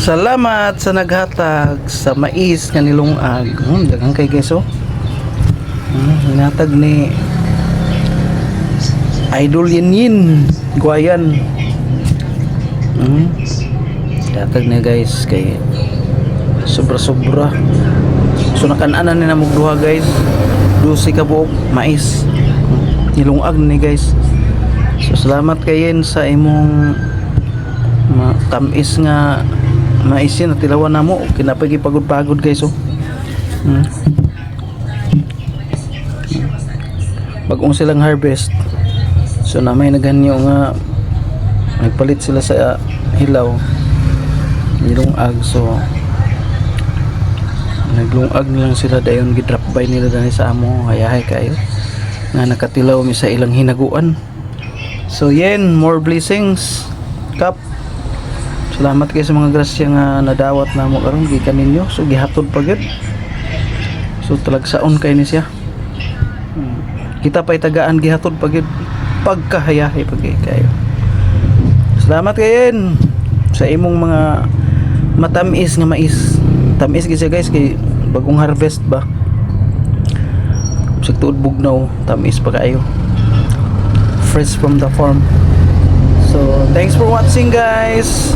Salamat sa naghatag sa mais nga nilungag. Daghang kay guys oh. Hinatag ni Idol Yin Guayan. Hinatag niya guys kay sobra-sobra. So nakananan ni namog duha guys. 12 ka buok mais. Nilungag ni guys. So salamat kayin sa imong tamis nga maisin at tilawan na mo kinapagi pagod-pagod guys oh. Bagong silang harvest, so na may naganyo nga nagpalit sila sa hilaw nilungag, so naglungag nilang sila dayon gidrop by nila dani sa amo hayahay kayo nga nakatilaw mi sa ilang hinaguan. So yen, more blessings kap. Salamat kayo sa mga grasya nga nadawat na mo karon gikan ninyo. So gihatod pa gyud. So talagsaon kay ni siya. Kita pa'y tagaan gihatod pa gyud pagkahayahay pag kayo. Salamat kayo sa imong mga matamis nga mais. Tamis gyud siya guys kay bagong harvest ba. Sa tuod bugnaw, tamis pa kayo. Fresh from the farm. So thanks for watching guys.